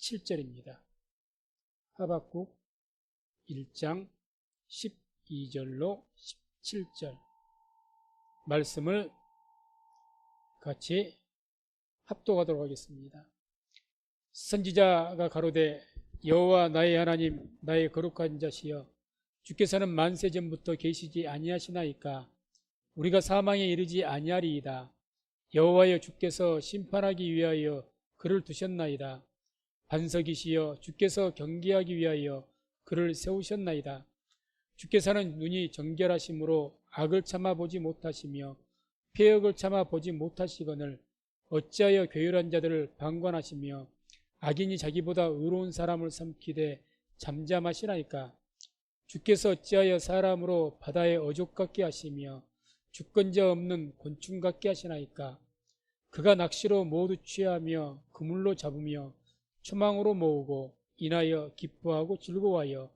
17절입니다. 하박국 1장 12절로 17절 말씀을 같이 합독하도록 하겠습니다. 선지자가 가로되 여호와 나의 하나님 나의 거룩한 자시여 주께서는 만세 전부터 계시지 아니하시나이까 우리가 사망에 이르지 아니하리이다. 여호와여 주께서 심판하기 위하여 그를 두셨나이다. 반석이시여 주께서 경계하기 위하여 그를 세우셨나이다. 주께서는 눈이 정결하심으로 악을 참아보지 못하시며 폐역을 참아보지 못하시거늘 어찌하여 괴율한 자들을 방관하시며 악인이 자기보다 의로운 사람을 삼키되 잠잠하시나이까. 주께서 어찌하여 사람으로 바다의 어족 같게 하시며 주권자 없는 곤충 같게 하시나이까. 그가 낚시로 모두 취하며 그물로 잡으며 초망으로 모으고 인하여 기뻐하고 즐거워하여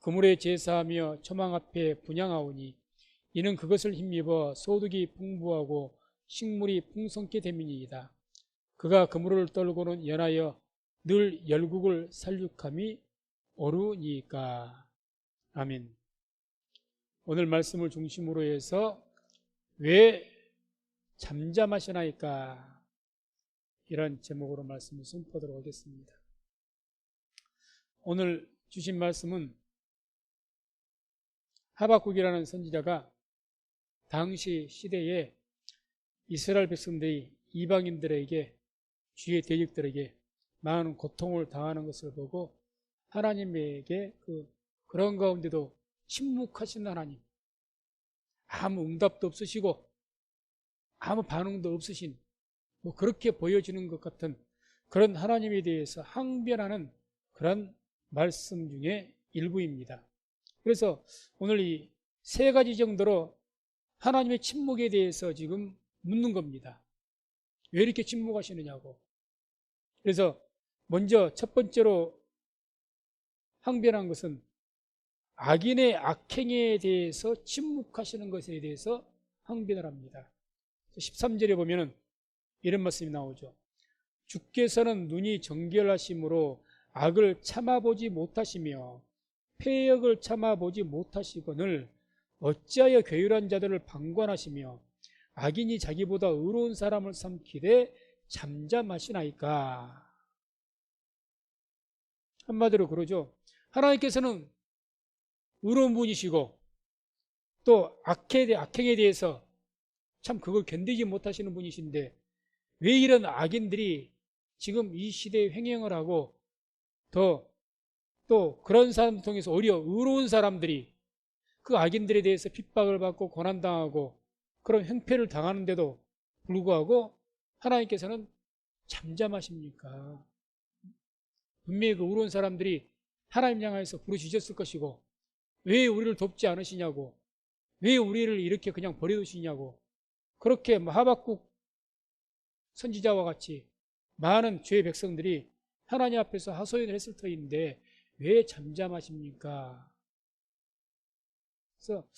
그물에 제사하며 초망 앞에 분향하오니 이는 그것을 힘입어 소득이 풍부하고 식물이 풍성케 됨이니이다. 그가 그물을 떨고는 연하여 늘 열국을 살육함이 옳으니까. 아멘. 오늘 말씀을 중심으로 해서 왜 잠잠하시나이까 이런 제목으로 말씀을 선포하도록 하겠습니다. 오늘 주신 말씀은 하박국이라는 선지자가 당시 시대에 이스라엘 백성들이 이방인들에게 주의 대적들에게 많은 고통을 당하는 것을 보고 하나님에게 그런 가운데도 침묵하신 하나님, 아무 응답도 없으시고 아무 반응도 없으신 그렇게 보여지는 것 같은 그런 하나님에 대해서 항변하는 그런 말씀 중에 일부입니다. 그래서 오늘 이 세 가지 정도로 하나님의 침묵에 대해서 지금 묻는 겁니다. 왜 이렇게 침묵하시느냐고. 그래서 먼저 첫 번째로 항변한 것은 악인의 악행에 대해서 침묵하시는 것에 대해서 항변을 합니다. 13절에 보면은 이런 말씀이 나오죠. 주께서는 눈이 정결하심으로 악을 참아보지 못하시며 폐역을 참아보지 못하시거늘 어찌하여 괴율한 자들을 방관하시며 악인이 자기보다 의로운 사람을 삼키되 잠잠하시나이까. 한마디로 그러죠. 하나님께서는 의로운 분이시고 또 악행에 대해서 참 그걸 견디지 못하시는 분이신데 왜 이런 악인들이 지금 이 시대에 횡행을 하고 또 그런 사람 통해서 오히려 의로운 사람들이 그 악인들에 대해서 핍박을 받고 고난당하고 그런 형편을 당하는데도 불구하고 하나님께서는 잠잠하십니까? 분명히 그 의로운 사람들이 하나님 향해서 부르짖었을 것이고 왜 우리를 돕지 않으시냐고, 왜 우리를 이렇게 그냥 버려두시냐고, 그렇게 하박국 선지자와 같이 많은 죄의 백성들이 하나님 앞에서 하소연을 했을 터인데 왜 잠잠하십니까? 그래서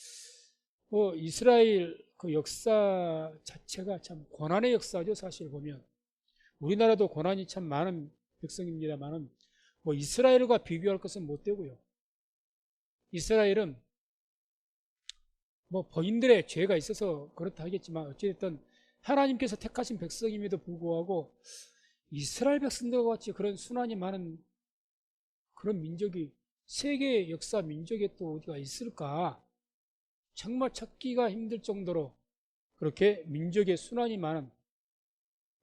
이스라엘 그 역사 자체가 참 고난의 역사죠. 사실 보면 우리나라도 고난이 참 많은 백성입니다만은 이스라엘과 비교할 것은 못 되고요. 이스라엘은 본인들의 죄가 있어서 그렇다 하겠지만 어찌됐든 하나님께서 택하신 백성임에도 불구하고 이스라엘 백성들과 같이 그런 순환이 많은 그런 민족이 세계 역사 민족에 또 어디가 있을까? 정말 찾기가 힘들 정도로 그렇게 민족의 순환이 많은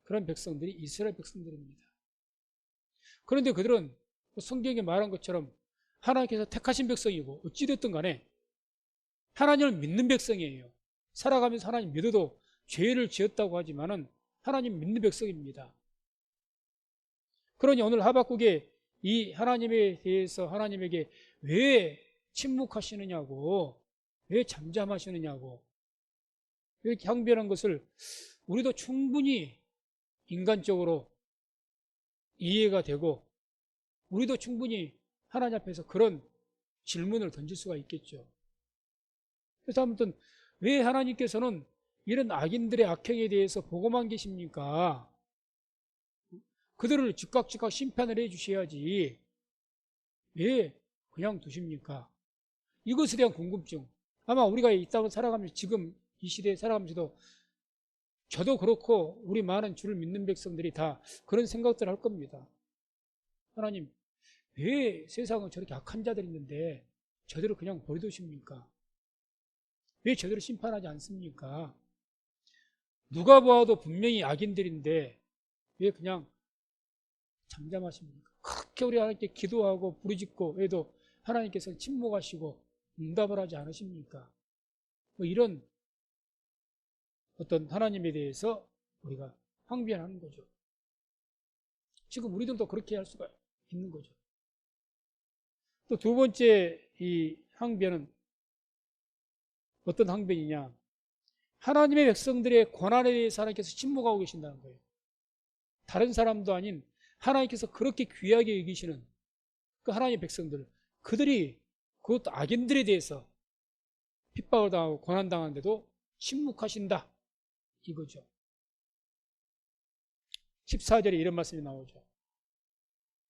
그런 백성들이 이스라엘 백성들입니다. 그런데 그들은 성경에 말한 것처럼 하나님께서 택하신 백성이고 어찌됐든 간에 하나님을 믿는 백성이에요. 살아가면서 하나님 믿어도 죄를 지었다고 하지만은 하나님 믿는 백성입니다. 그러니 오늘 하박국에 이 하나님에 대해서 하나님에게 왜 침묵하시느냐고, 왜 잠잠하시느냐고 이렇게 항변한 것을 우리도 충분히 인간적으로 이해가 되고 우리도 충분히 하나님 앞에서 그런 질문을 던질 수가 있겠죠. 그래서 아무튼 왜 하나님께서는 이런 악인들의 악행에 대해서 보고만 계십니까? 그들을 즉각 심판을 해 주셔야지 왜 그냥 두십니까? 이것에 대한 궁금증. 아마 우리가 이 땅을 살아가면서 지금 이 시대에 살아가면서도 저도 그렇고 우리 많은 주를 믿는 백성들이 다 그런 생각들을 할 겁니다. 하나님, 왜 세상은 저렇게 악한 자들이 있는데 저들을 그냥 버려두십니까? 왜 저들을 심판하지 않습니까? 누가 보아도 분명히 악인들인데 왜 그냥 잠잠하십니까? 그렇게 우리 하나님께 기도하고 부르짖고 해도 하나님께서 침묵하시고 응답을 하지 않으십니까? 뭐 이런 어떤 하나님에 대해서 우리가 항변하는 거죠. 지금 우리들도 그렇게 할 수가 있는 거죠. 또 두 번째 이 항변은 어떤 항변이냐? 하나님의 백성들의 고난에 대해서 하나님께서 침묵하고 계신다는 거예요. 다른 사람도 아닌 하나님께서 그렇게 귀하게 여기시는 그 하나님의 백성들, 그들이 그것도 악인들에 대해서 핍박을 당하고 고난당하는데도 침묵하신다. 이거죠. 14절에 이런 말씀이 나오죠.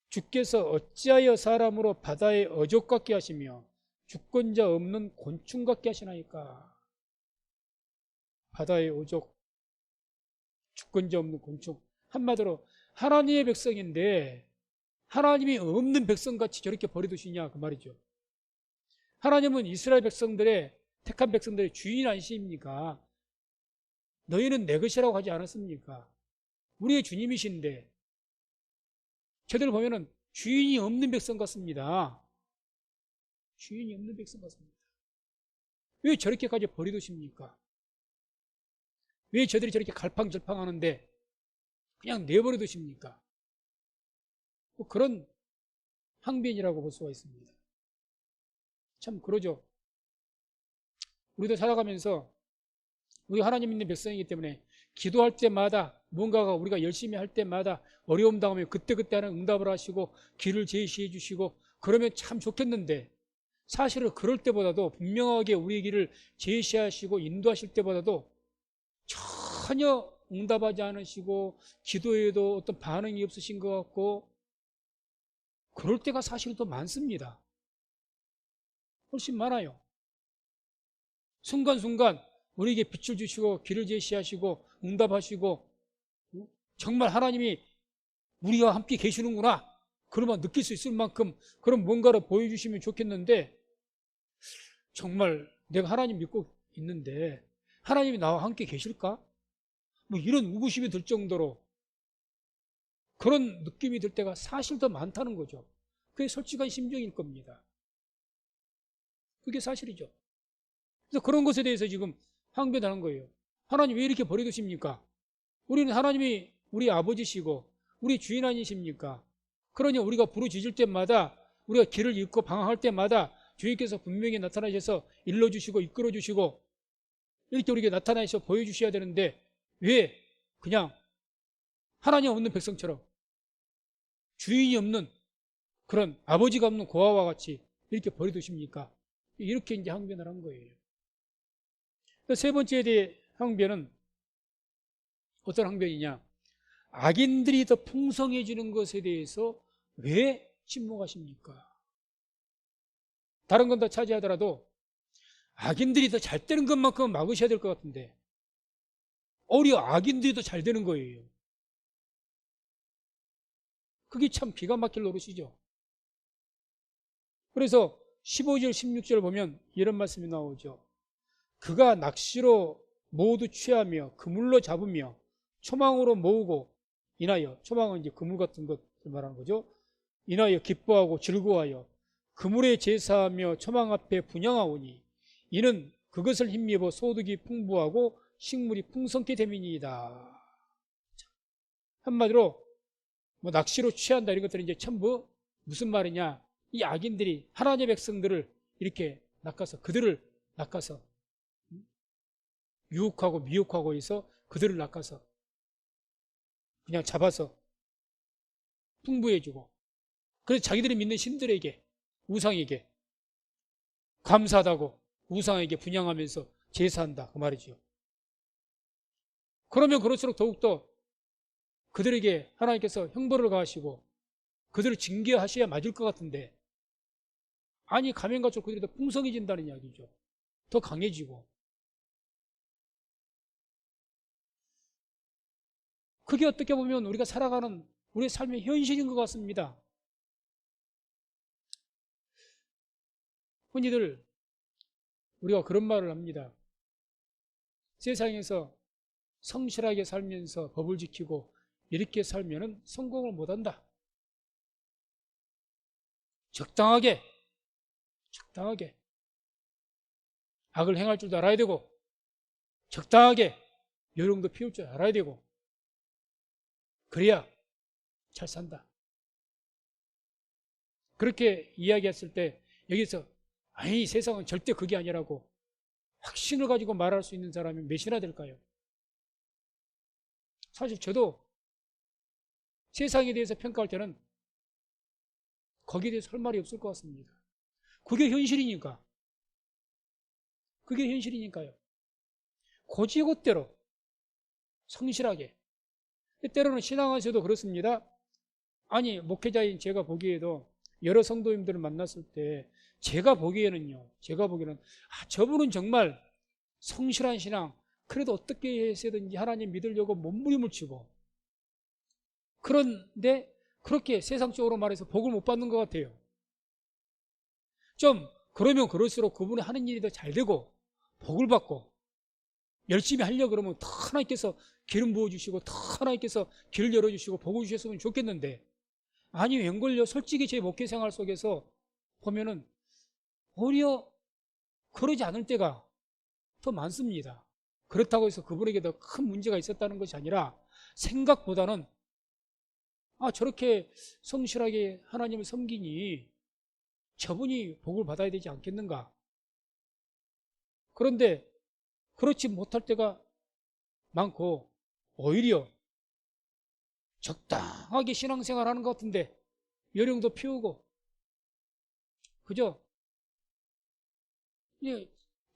주께서 어찌하여 사람으로 바다의 어족 같게 하시며 주권자 없는 곤충 같게 하시나이까. 바다의 어족, 주권자 없는 곤충. 한마디로 하나님의 백성인데 하나님이 없는 백성같이 저렇게 버려두시냐 그 말이죠. 하나님은 이스라엘 백성들의 택한 백성들의 주인 아니십니까? 너희는 내 것이라고 하지 않았습니까? 우리의 주님이신데 저들 보면은 주인이 없는 백성 같습니다. 주인이 없는 백성 같습니다. 왜 저렇게까지 버려두십니까? 왜 저들이 저렇게 갈팡절팡하는데 그냥 내버려 두십니까? 뭐 그런 항변이라고 볼 수가 있습니다. 참 그러죠. 우리도 살아가면서 우리 하나님 믿는 백성이기 때문에 기도할 때마다 뭔가가 우리가 열심히 할 때마다 어려움 당하면 그때그때 하는 응답을 하시고 길을 제시해 주시고 그러면 참 좋겠는데 사실은 그럴 때보다도 분명하게 우리의 길을 제시하시고 인도하실 때보다도 전혀 응답하지 않으시고 기도에도 어떤 반응이 없으신 것 같고 그럴 때가 사실 더 많습니다. 훨씬 많아요. 순간순간 우리에게 빛을 주시고 길을 제시하시고 응답하시고 정말 하나님이 우리와 함께 계시는구나 그러면 느낄 수 있을 만큼 그런 뭔가를 보여주시면 좋겠는데 정말 내가 하나님 믿고 있는데 하나님이 나와 함께 계실까? 뭐 이런 의구심이 들 정도로 그런 느낌이 들 때가 사실 더 많다는 거죠. 그게 솔직한 심정일 겁니다. 그게 사실이죠. 그래서 그런 것에 대해서 지금 항변하는 거예요. 하나님 왜 이렇게 버려두십니까? 우리는 하나님이 우리 아버지시고 우리 주인 아니십니까? 그러니 우리가 부르짖을 때마다 우리가 길을 잃고 방황할 때마다 주님께서 분명히 나타나셔서 일러주시고 이끌어주시고 이렇게 우리에게 나타나셔서 보여주셔야 되는데 왜 그냥 하나님 없는 백성처럼 주인이 없는 그런 아버지가 없는 고아와 같이 이렇게 버려두십니까? 이렇게 이제 항변을 한 거예요. 세 번째에 대해 항변은 어떤 항변이냐? 악인들이 더 풍성해지는 것에 대해서 왜 침묵하십니까? 다른 건 다 차지하더라도 악인들이 더 잘 되는 것만큼은 막으셔야 될 것 같은데 오히려 악인들이 더 잘 되는 거예요. 그게 참 기가 막힐 노릇이죠. 그래서 15절 16절 보면 이런 말씀이 나오죠. 그가 낚시로 모두 취하며 그물로 잡으며 초망으로 모으고 인하여, 초망은 이제 그물 같은 것을 말하는 거죠. 인하여 기뻐하고 즐거워하여 그물에 제사하며 초망 앞에 분향하오니 이는 그것을 힘입어 소득이 풍부하고 식물이 풍성케 됨이니이다. 한마디로 뭐 낚시로 취한다 이런 것들은 이제 전부 무슨 말이냐? 이 악인들이 하나님의 백성들을 이렇게 낚아서 그들을 낚아서 유혹하고 미혹하고 해서 그들을 낚아서 그냥 잡아서 풍부해주고 그래서 자기들이 믿는 신들에게 우상에게 감사하다고 우상에게 분향하면서 제사한다 그 말이죠. 그러면 그럴수록 더욱더 그들에게 하나님께서 형벌을 가하시고 그들을 징계하셔야 맞을 것 같은데, 아니 가면 갈수록 그들이 더 풍성해진다는 이야기죠. 더 강해지고. 그게 어떻게 보면 우리가 살아가는 우리의 삶의 현실인 것 같습니다. 흔히들 우리가 그런 말을 합니다. 세상에서 성실하게 살면서 법을 지키고 이렇게 살면 성공을 못한다. 적당하게 악을 행할 줄도 알아야 되고, 적당하게 요령도 피울 줄 알아야 되고, 그래야 잘 산다. 그렇게 이야기했을 때 여기서 아니 세상은 절대 그게 아니라고 확신을 가지고 말할 수 있는 사람이 몇이나 될까요? 사실 저도 세상에 대해서 평가할 때는 거기에 대해서 할 말이 없을 것 같습니다. 그게 현실이니까. 그게 현실이니까요. 고지고대로 성실하게. 때로는 신앙에서도 그렇습니다. 아니 목회자인 제가 보기에도 여러 성도님들을 만났을 때 제가 보기에는 저분은 정말 성실한 신앙, 그래도 어떻게 해서든지 하나님 믿으려고 몸부림을 치고, 그런데 그렇게 세상적으로 말해서 복을 못 받는 것 같아요. 좀 그러면 그럴수록 그분이 하는 일이 더 잘 되고 복을 받고 열심히 하려고 그러면 더 하나님께서 기름 부어주시고 더 하나님께서 길을 열어주시고 복을 주셨으면 좋겠는데, 아니 웬걸요, 솔직히 제 목회 생활 속에서 보면은 오히려 그러지 않을 때가 더 많습니다. 그렇다고 해서 그분에게 더 큰 문제가 있었다는 것이 아니라, 생각보다는 저렇게 성실하게 하나님을 섬기니 저분이 복을 받아야 되지 않겠는가. 그런데 그렇지 못할 때가 많고, 오히려 적당하게 신앙생활 하는 것 같은데 요령도 피우고, 그죠?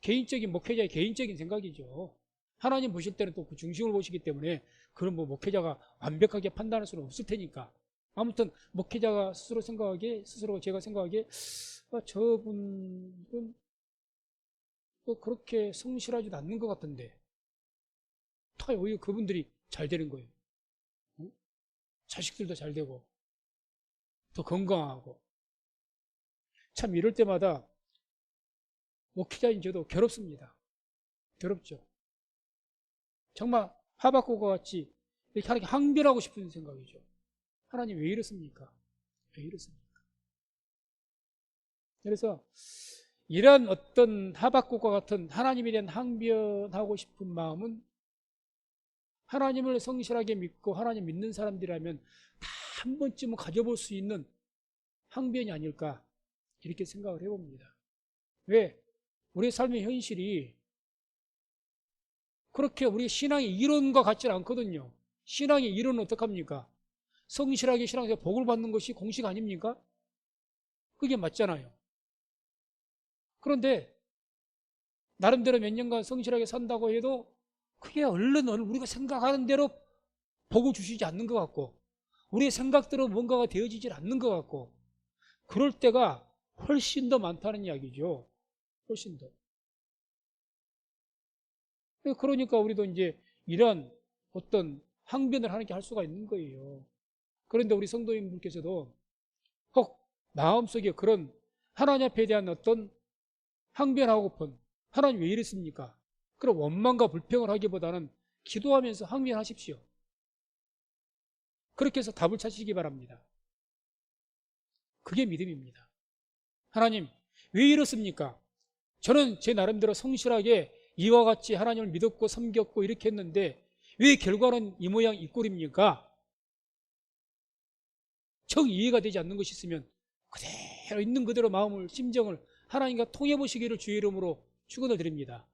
개인적인 목회자의 개인적인 생각이죠. 하나님 보실 때는 또 그 중심을 보시기 때문에 그런 목회자가 완벽하게 판단할 수는 없을 테니까. 아무튼 목회자가 스스로 제가 생각하기에 저분은 또 그렇게 성실하지도 않는 것 같은데, 다 오히려 그분들이 잘 되는 거예요. 자식들도 잘 되고 더 건강하고. 참 이럴 때마다 목회자인 저도 괴롭습니다. 괴롭죠. 정말 하박국과 같이 이렇게 하나님께 항변하고 싶은 생각이죠. 하나님 왜 이렇습니까? 왜 이렇습니까? 그래서 이런 어떤 하박국과 같은 하나님에 대한 항변하고 싶은 마음은 하나님을 성실하게 믿고 하나님 믿는 사람들이라면 다 한 번쯤은 가져볼 수 있는 항변이 아닐까, 이렇게 생각을 해봅니다. 왜? 우리의 삶의 현실이 그렇게 우리 신앙의 이론과 같지는 않거든요. 신앙의 이론은 어떡합니까? 성실하게 신앙에서 복을 받는 것이 공식 아닙니까? 그게 맞잖아요. 그런데 나름대로 몇 년간 성실하게 산다고 해도 그게 얼른 우리가 생각하는 대로 복을 주시지 않는 것 같고, 우리의 생각대로 뭔가가 되어지질 않는 것 같고, 그럴 때가 훨씬 더 많다는 이야기죠. 훨씬 더. 그러니까 우리도 이제 이런 어떤 항변을 하는 게 할 수가 있는 거예요. 그런데 우리 성도님들께서도 혹 마음속에 그런 하나님 앞에 대한 어떤 항변하고픈, 하나님 왜 이랬습니까? 그런 원망과 불평을 하기보다는 기도하면서 항변하십시오. 그렇게 해서 답을 찾으시기 바랍니다. 그게 믿음입니다. 하나님 왜 이렇습니까? 저는 제 나름대로 성실하게 이와 같이 하나님을 믿었고 섬겼고 이렇게 했는데 왜 결과는 이 모양 이 꼴입니까? 정 이해가 되지 않는 것이 있으면 그대로 있는 그대로 마음을, 심정을 하나님과 통해 보시기를 주의 이름으로 축원을 드립니다.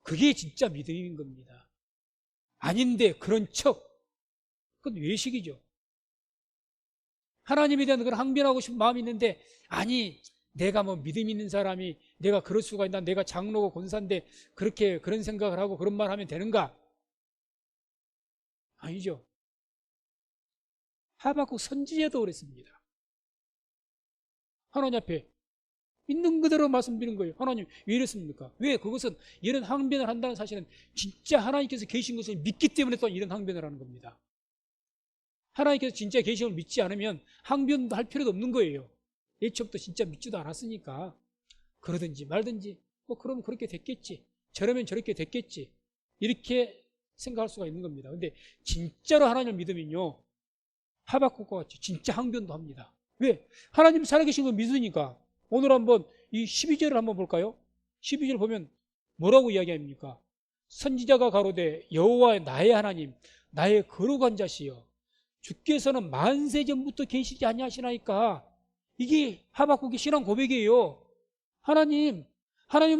그게 진짜 믿음인 겁니다. 아닌데 그런 척, 그건 외식이죠. 하나님에 대한 그런 항변하고 싶은 마음이 있는데, 아니 내가 뭐 믿음 있는 사람이 내가 그럴 수가 있나, 내가 장로고 권사인데 그렇게 그런 생각을 하고 그런 말 하면 되는가? 아니죠. 하박국 선지자도 그랬습니다. 하나님 앞에 있는 그대로 말씀드리는 거예요. 하나님 왜 이랬습니까? 왜? 그것은 이런 항변을 한다는 사실은 진짜 하나님께서 계신 것을 믿기 때문에 또 이런 항변을 하는 겁니다. 하나님께서 진짜 계신 걸 믿지 않으면 항변도 할 필요도 없는 거예요. 애초부터 진짜 믿지도 않았으니까. 그러든지 말든지 뭐 그러면 그렇게 됐겠지, 저러면 저렇게 됐겠지, 이렇게 생각할 수가 있는 겁니다. 근데 진짜로 하나님을 믿으면요, 하박국과 같이 진짜 항변도 합니다. 왜? 하나님 살아계신 걸 믿으니까. 오늘 한번 이 12절을 한번 볼까요? 12절 보면 뭐라고 이야기합니까? 선지자가 가로되 여호와 나의 하나님, 나의 거룩한 자시여, 주께서는 만세 전부터 계시지 아니하시나이까. 이게 하박국의 신앙 고백이에요. 하나님은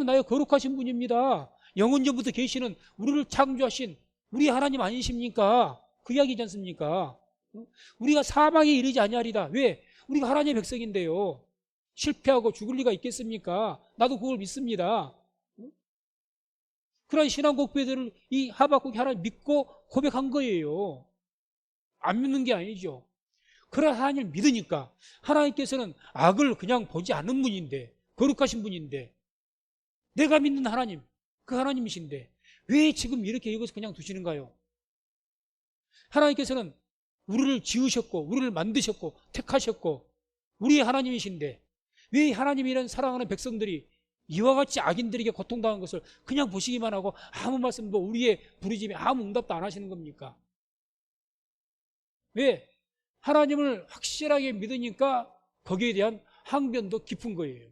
나의 거룩하신 분입니다. 영원 전부터 계시는, 우리를 창조하신 우리 하나님 아니십니까? 그 이야기지 않습니까? 우리가 사망에 이르지 아니하리다. 왜? 우리가 하나님의 백성인데요. 실패하고 죽을 리가 있겠습니까? 나도 그걸 믿습니다. 그런 신앙 고백들을 이 하박국이 하나님 믿고 고백한 거예요. 안 믿는 게 아니죠. 그런 하나님을 믿으니까 하나님께서는 악을 그냥 보지 않는 분인데, 거룩하신 분인데, 내가 믿는 하나님, 그 하나님이신데 왜 지금 이렇게 이것을 그냥 두시는가요? 하나님께서는 우리를 지으셨고 우리를 만드셨고 택하셨고 우리의 하나님이신데 왜 하나님이 이런 사랑하는 백성들이 이와 같이 악인들에게 고통당한 것을 그냥 보시기만 하고 아무 말씀도, 우리의 부르짖음에 아무 응답도 안 하시는 겁니까? 왜? 하나님을 확실하게 믿으니까 거기에 대한 항변도 깊은 거예요.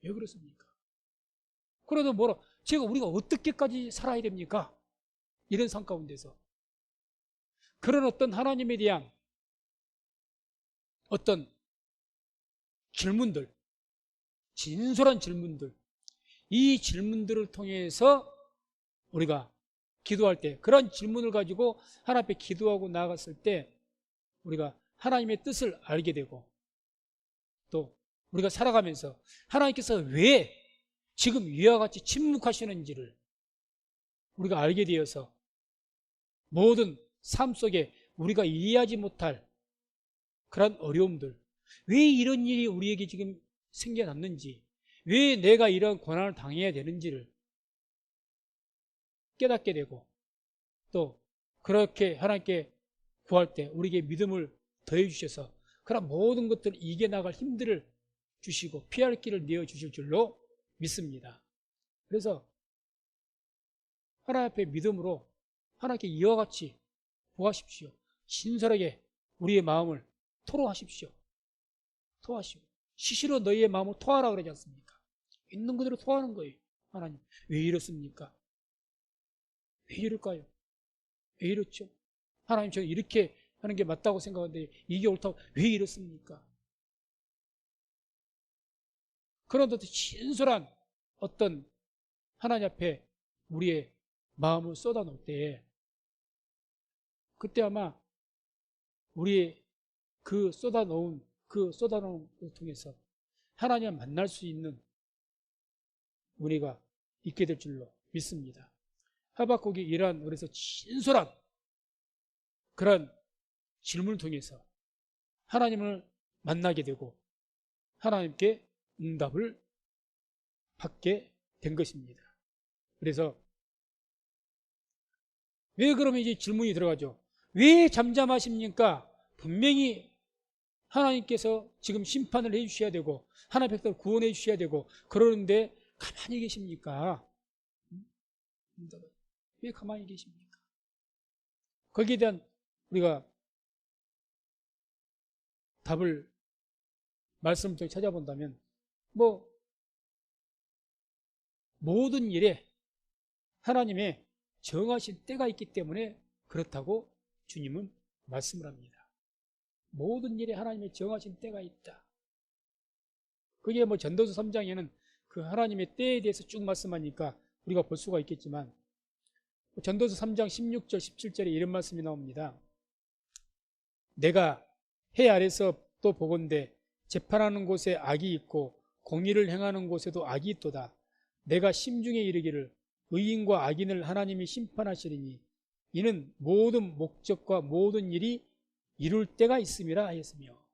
왜 그렇습니까? 그래도 우리가 어떻게까지 살아야 됩니까? 이런 삶 가운데서 그런 어떤 하나님에 대한 어떤 질문들, 진솔한 질문들, 이 질문들을 통해서 우리가 기도할 때, 그런 질문을 가지고 하나님 앞에 기도하고 나아갔을 때 우리가 하나님의 뜻을 알게 되고, 또 우리가 살아가면서 하나님께서 왜 지금 이와 같이 침묵하시는지를 우리가 알게 되어서 모든 삶 속에 우리가 이해하지 못할 그런 어려움들, 왜 이런 일이 우리에게 지금 생겨났는지, 왜 내가 이런 고난을 당해야 되는지를 깨닫게 되고, 또 그렇게 하나님께 구할 때 우리에게 믿음을 더해 주셔서 그런 모든 것들을 이겨나갈 힘들을 주시고 피할 길을 내어주실 줄로 믿습니다. 그래서 하나님 앞에 믿음으로 하나님께 이와 같이 구하십시오. 진솔하게 우리의 마음을 토로하십시오. 토하시오. 시시로 너희의 마음을 토하라 그러지 않습니까? 있는 그대로 토하는 거예요. 하나님, 왜 이렇습니까? 왜 이럴까요? 왜 이렇죠? 하나님, 저는 이렇게 하는 게 맞다고 생각하는데 이게 옳다고 왜 이렇습니까? 그런 어떤 진솔한 어떤 하나님 앞에 우리의 마음을 쏟아놓을 때, 그때 아마 우리의 쏟아놓은 걸 통해서 하나님을 만날 수 있는 은혜가 있게 될 줄로 믿습니다. 하박국이 이러한, 그래서 진솔한 그런 질문을 통해서 하나님을 만나게 되고 하나님께 응답을 받게 된 것입니다. 그래서 왜 그러면 이제 질문이 들어가죠? 왜 잠잠하십니까? 분명히 하나님께서 지금 심판을 해주셔야 되고 하나님 백성을 구원해 주셔야 되고 그러는데 가만히 계십니까? 왜 가만히 계십니까? 거기에 대한 우리가 답을 말씀을 통해 찾아본다면, 모든 일에 하나님의 정하신 때가 있기 때문에 그렇다고 주님은 말씀을 합니다. 모든 일에 하나님의 정하신 때가 있다. 그게 전도서 3장에는 그 하나님의 때에 대해서 쭉 말씀하니까 우리가 볼 수가 있겠지만, 전도서 3장 16절 17절에 이런 말씀이 나옵니다. 내가 해 아래서 또 보건대 재판하는 곳에 악이 있고 공의를 행하는 곳에도 악이 있도다. 내가 심중에 이르기를 의인과 악인을 하나님이 심판하시리니 이는 모든 목적과 모든 일이 이룰 때가 있음이라 하였으며,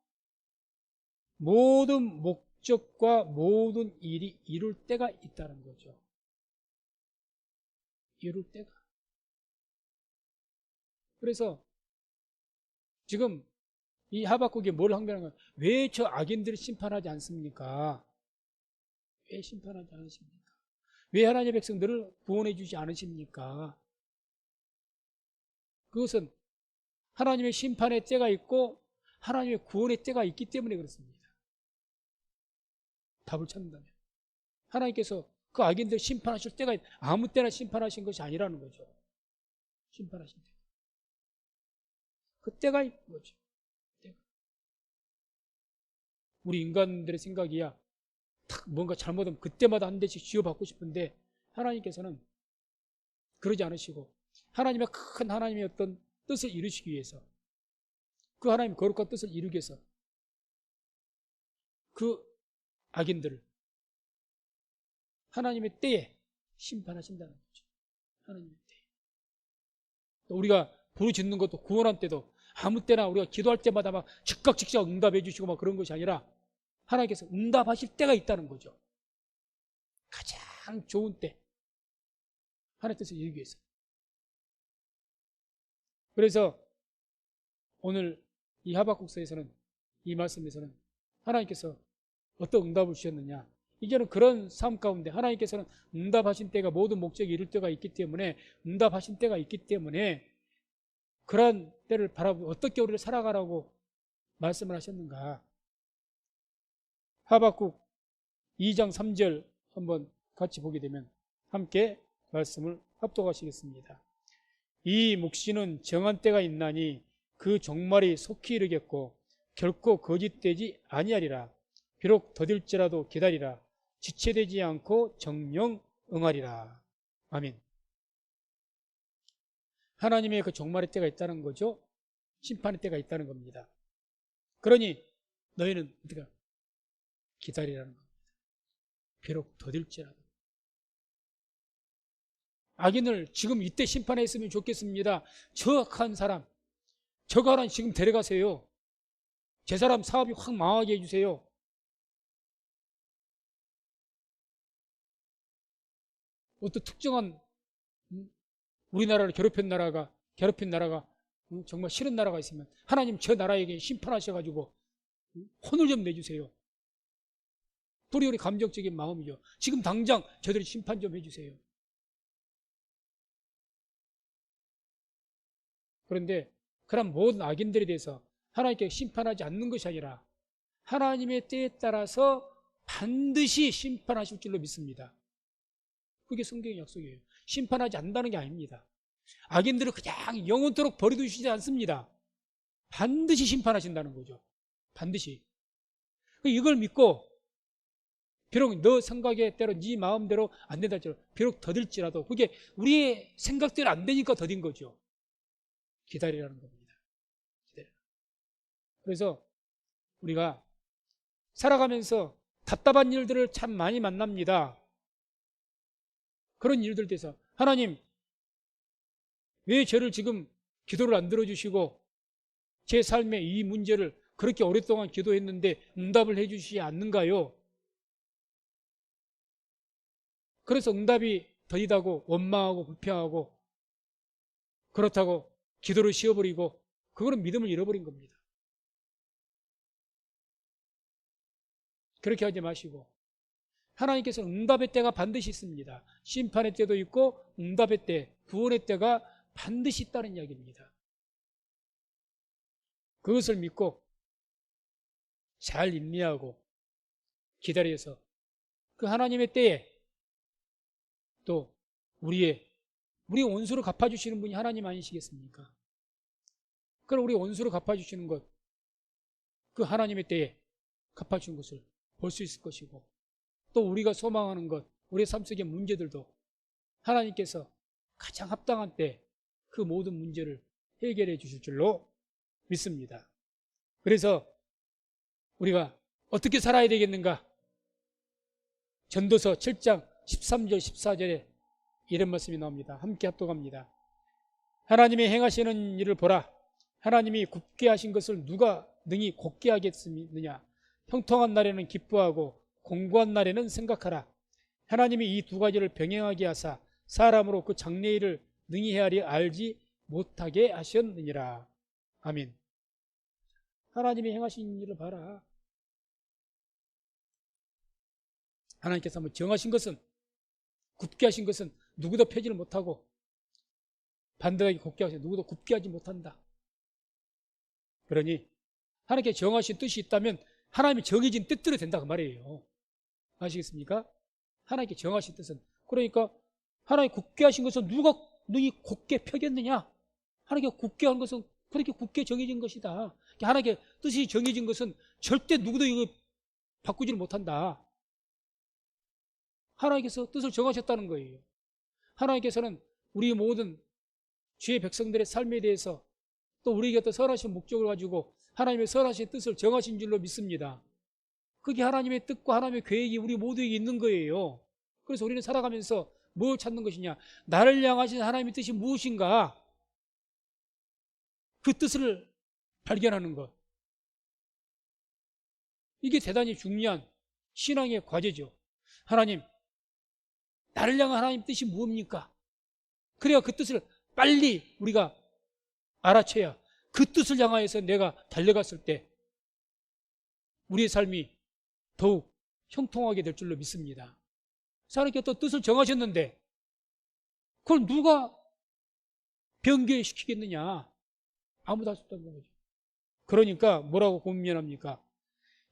모든 목적과 모든 일이 이룰 때가 있다는 거죠. 이룰 때가. 그래서 지금 이 하박국이 뭘 항변하는 거예요? 왜 저 악인들을 심판하지 않습니까? 왜 심판하지 않으십니까? 왜 하나님의 백성들을 구원해 주지 않으십니까? 그것은 하나님의 심판의 때가 있고 하나님의 구원의 때가 있기 때문에 그렇습니다. 답을 찾는다면 하나님께서 그 악인들 심판하실 때가 아무 때나 심판하신 것이 아니라는 거죠. 심판하신 때. 그 때가 있는 거죠. 우리 인간들의 생각이야 탁 뭔가 잘못하면 그때마다 한 대씩 쥐어받고 싶은데 하나님께서는 그러지 않으시고 하나님의 큰 하나님의 어떤 뜻을 이루시기 위해서 그 하나님의 거룩한 뜻을 이루기 위해서 그 악인들을 하나님의 때에 심판하신다는 거죠. 하나님의 때에. 또 우리가 부르짖는 것도 구원한 때도 아무 때나 우리가 기도할 때마다 막 즉각 응답해 주시고 막 그런 것이 아니라 하나님께서 응답하실 때가 있다는 거죠. 가장 좋은 때 하나님의 뜻을 이루기 위해서. 그래서 오늘 이 하박국서에서는 이 말씀에서는 하나님께서 어떤 응답을 주셨느냐, 이제는 그런 삶 가운데 하나님께서는 응답하신 때가 모든 목적이 이룰 때가 있기 때문에 응답하신 때가 있기 때문에 그런 때를 바라보고 어떻게 우리를 살아가라고 말씀을 하셨는가. 하박국 2장 3절 한번 같이 보게 되면 함께 말씀을 합독하시겠습니다. 이 묵시는 정한 때가 있나니 그 종말이 속히 이르겠고 결코 거짓되지 아니하리라. 비록 더딜지라도 기다리라. 지체되지 않고 정령 응하리라. 아멘. 하나님의 그 종말의 때가 있다는 거죠. 심판의 때가 있다는 겁니다. 그러니 너희는 어떻게 기다리라는 겁니다. 비록 더딜지라도. 악인을 지금 이때 심판했으면 좋겠습니다. 저 악한 사람, 저거 하나 지금 데려가세요. 제 사람 사업이 확 망하게 해주세요. 어떤 특정한 우리나라를 괴롭힌 나라가 정말 싫은 나라가 있으면 하나님 저 나라에게 심판하셔가지고 혼을 좀 내주세요. 도리어리 감정적인 마음이죠. 지금 당장 저들이 심판 좀 해주세요. 그런데 그런 모든 악인들에 대해서 하나님께 심판하지 않는 것이 아니라 하나님의 때에 따라서 반드시 심판하실 줄로 믿습니다. 그게 성경의 약속이에요. 심판하지 않는다는 게 아닙니다. 악인들을 그냥 영원토록 버려두시지 않습니다. 반드시 심판하신다는 거죠. 반드시. 이걸 믿고 비록 너 생각에 때로 네 마음대로 안 된다 할지라도 비록 더딜지라도 그게 우리의 생각대로 안 되니까 더딘 거죠. 기다리라는 겁니다. 기다리라. 그래서 우리가 살아가면서 답답한 일들을 참 많이 만납니다. 그런 일들 대해서 하나님 왜 저를 지금 기도를 안 들어주시고 제 삶의 이 문제를 그렇게 오랫동안 기도했는데 응답을 해주시지 않는가요? 그래서 응답이 더디다고 원망하고 불평하고 그렇다고 기도를 쉬어버리고 그거는 믿음을 잃어버린 겁니다. 그렇게 하지 마시고 하나님께서는 응답의 때가 반드시 있습니다. 심판의 때도 있고 응답의 때, 구원의 때가 반드시 있다는 이야기입니다. 그것을 믿고 잘 인내하고 기다려서 그 하나님의 때에 또 우리 원수를 갚아주시는 분이 하나님 아니시겠습니까? 그럼 우리 원수를 갚아주시는 것, 그 하나님의 때에 갚아주는 것을 볼 수 있을 것이고 또 우리가 소망하는 것, 우리의 삶 속의 문제들도 하나님께서 가장 합당한 때 그 모든 문제를 해결해 주실 줄로 믿습니다. 그래서 우리가 어떻게 살아야 되겠는가? 전도서 7장 13절 14절에 이런 말씀이 나옵니다. 함께 합독합니다. 하나님의 행하시는 일을 보라. 하나님이 굽게 하신 것을 누가 능히 곱게 하겠느냐. 형통한 날에는 기뻐하고 공고한 날에는 생각하라. 하나님이 이 두 가지를 병행하게 하사 사람으로 그 장래일을 능히 헤아리 알지 못하게 하셨느니라. 아멘. 하나님이 행하신 일을 봐라. 하나님께서 한번 정하신 것은, 굽게 하신 것은 누구도 펴지를 못하고 반듯하게 곱게 하셔 누구도 굽게 하지 못한다. 그러니 하나님께 정하신 뜻이 있다면 하나님이 정해진 뜻대로 된다 그 말이에요. 아시겠습니까? 하나님께 정하신 뜻은, 그러니까 하나님 굽게 하신 것은 누가 능히 곱게 펴겠느냐. 하나님께 굽게 한 것은 그렇게 굽게 정해진 것이다. 하나님께 뜻이 정해진 것은 절대 누구도 이거 바꾸지를 못한다. 하나님께서 뜻을 정하셨다는 거예요. 하나님께서는 우리 모든 주의 백성들의 삶에 대해서 또 우리에게 또 선하신 목적을 가지고 하나님의 선하신 뜻을 정하신 줄로 믿습니다. 그게 하나님의 뜻과 하나님의 계획이 우리 모두에게 있는 거예요. 그래서 우리는 살아가면서 뭘 찾는 것이냐, 나를 향하신 하나님의 뜻이 무엇인가, 그 뜻을 발견하는 것, 이게 대단히 중요한 신앙의 과제죠. 하나님, 나를 향한 하나님 뜻이 무엇입니까? 그래야 그 뜻을 빨리 우리가 알아채야 그 뜻을 향하여서 내가 달려갔을 때 우리의 삶이 더욱 형통하게 될 줄로 믿습니다. 하나님께 또 뜻을 정하셨는데 그걸 누가 변개시키겠느냐? 아무도 할 수 없다는 거죠. 그러니까 뭐라고 고민합니까?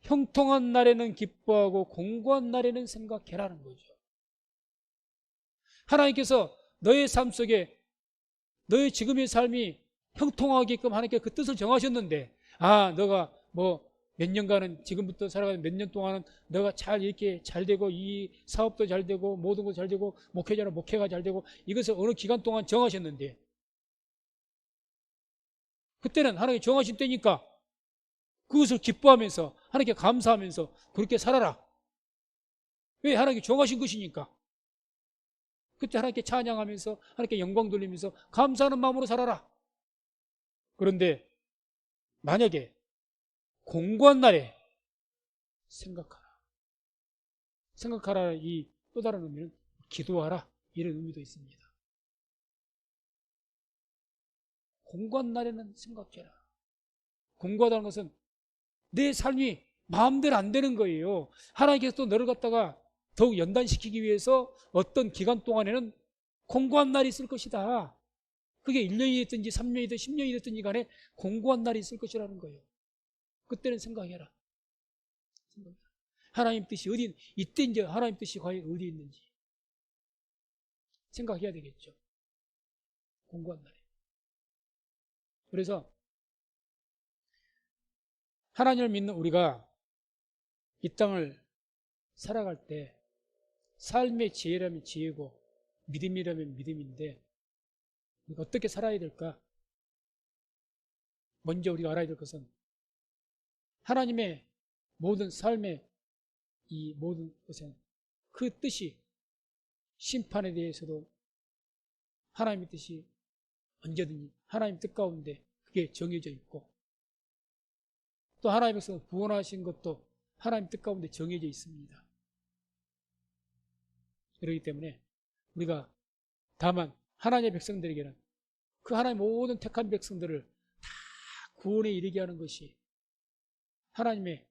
형통한 날에는 기뻐하고 공고한 날에는 생각해라는 거죠. 하나님께서 너의 삶 속에 너의 지금의 삶이 형통하게끔 하나님께 그 뜻을 정하셨는데, 너가 뭐 몇 년간은, 지금부터 살아가는 몇 년 동안은 너가 잘 이렇게 잘 되고 이 사업도 잘 되고 모든 것 잘 되고 목회자는 목회가 잘 되고, 이것을 어느 기간 동안 정하셨는데 그때는 하나님이 정하신 때니까 그것을 기뻐하면서 하나님께 감사하면서 그렇게 살아라. 왜? 하나님이 정하신 것이니까. 그때 하나님께 찬양하면서 하나님께 영광 돌리면서 감사하는 마음으로 살아라. 그런데 만약에 공고한 날에 생각하라 이 또 다른 의미는 기도하라 이런 의미도 있습니다. 공고한 날에는 생각해라. 공고하다는 것은 내 삶이 마음대로 안 되는 거예요. 하나님께서 또 너를 갖다가 더욱 연단시키기 위해서 어떤 기간 동안에는 공고한 날이 있을 것이다. 그게 1년이 됐든지 3년이 됐든지 10년이 됐든지 간에 공고한 날이 있을 것이라는 거예요. 그때는 생각해라. 하나님 뜻이 어디, 이때 이제 하나님 뜻이 과연 어디 있는지 생각해야 되겠죠. 공고한 날에. 그래서 하나님을 믿는 우리가 이 땅을 살아갈 때 삶의 지혜라면 지혜고 믿음이라면 믿음인데 우리가 어떻게 살아야 될까? 먼저 우리가 알아야 될 것은 하나님의 모든 삶의 이 모든 것은 그 뜻이 심판에 대해서도 하나님의 뜻이 언제든지 하나님 뜻 가운데 그게 정해져 있고, 또 하나님께서 구원하신 것도 하나님 뜻 가운데 정해져 있습니다. 그렇기 때문에 우리가 다만 하나님의 백성들에게는 그 하나님 모든 택한 백성들을 다 구원에 이르게 하는 것이 하나님의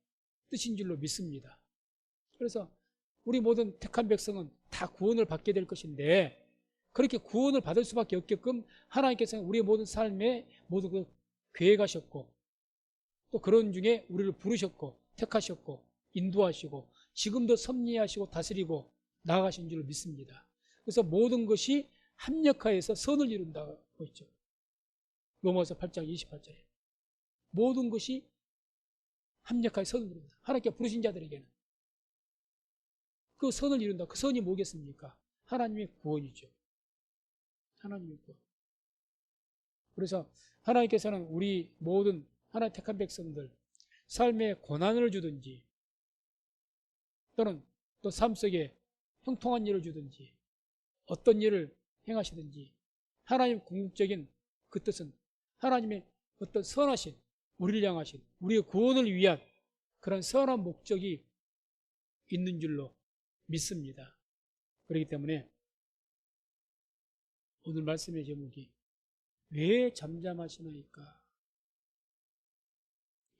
뜻인 줄로 믿습니다. 그래서 우리 모든 택한 백성은 다 구원을 받게 될 것인데, 그렇게 구원을 받을 수밖에 없게끔 하나님께서는 우리의 모든 삶에 모두 그 계획하셨고, 또 그런 중에 우리를 부르셨고 택하셨고 인도하시고 지금도 섭리하시고 다스리고 나아가신 줄로 믿습니다. 그래서 모든 것이 합력하여서 선을 이룬다고 있죠. 로마서 8장 28절에 모든 것이 합력하여 선을 이룬다. 하나님께 부르신 자들에게는 그 선을 이룬다. 그 선이 뭐겠습니까? 하나님의 구원이죠. 하나님의 구원. 그래서 하나님께서는 우리 모든 하나님 택한 백성들 삶에 고난을 주든지 또는 또 삶 속에 형통한 일을 주든지 어떤 일을 행하시든지 하나님 궁극적인 그 뜻은 하나님의 어떤 선하신, 우리를 향하신, 우리의 구원을 위한 그런 선한 목적이 있는 줄로 믿습니다. 그렇기 때문에 오늘 말씀의 제목이 왜 잠잠하시나이까,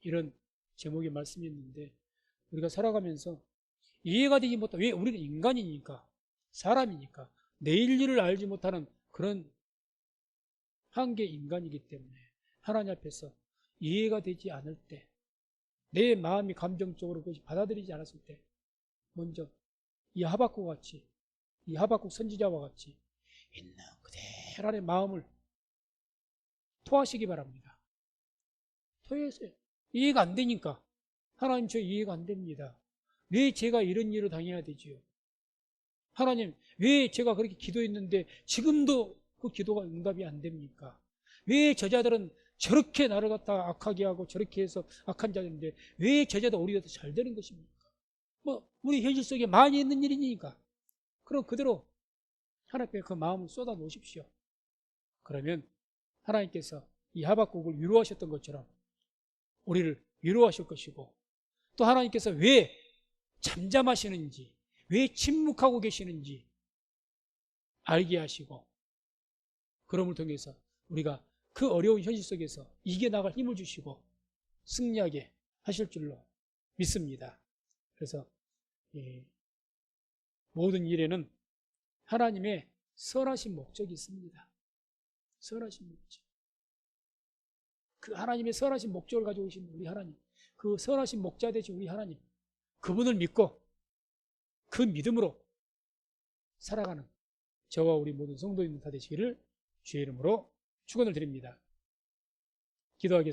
이런 제목의 말씀이 있는데, 우리가 살아가면서 이해가 되지 못한, 왜 우리는 인간이니까, 사람이니까, 내일 일을 알지 못하는 그런 한계 인간이기 때문에 하나님 앞에서 이해가 되지 않을 때, 내 마음이 감정적으로 그것이 받아들이지 않았을 때, 먼저 이 하박국 같이, 이 하박국 선지자와 같이 있는 그대로 안에 마음을 토하시기 바랍니다. 토해서요. 이해가 안 되니까. 하나님, 저 이해가 안 됩니다. 왜 제가 이런 일을 당해야 되지요? 하나님, 왜 제가 그렇게 기도했는데 지금도 그 기도가 응답이 안 됩니까? 왜 저자들은 저렇게 나를 갖다 악하게 하고 저렇게 해서 악한 자들인데 왜 저자들 우리가 더 잘 되는 것입니까? 뭐 우리 현실 속에 많이 있는 일이니까. 그럼 그대로 하나님께 그 마음을 쏟아 놓으십시오. 그러면 하나님께서 이 하박국을 위로하셨던 것처럼 우리를 위로하실 것이고, 또 하나님께서 왜 잠잠하시는지, 왜 침묵하고 계시는지 알게 하시고, 그럼을 통해서 우리가 그 어려운 현실 속에서 이겨나갈 힘을 주시고 승리하게 하실 줄로 믿습니다. 그래서 모든 일에는 하나님의 선하신 목적이 있습니다. 선하신 목적. 그 하나님의 선하신 목적을 가지고 계신 우리 하나님, 그 선하신 목자 되신 우리 하나님, 그분을 믿고 그 믿음으로 살아가는 저와 우리 모든 성도님들 다 되시기를 주의 이름으로 축원을 드립니다. 기도하겠습니다.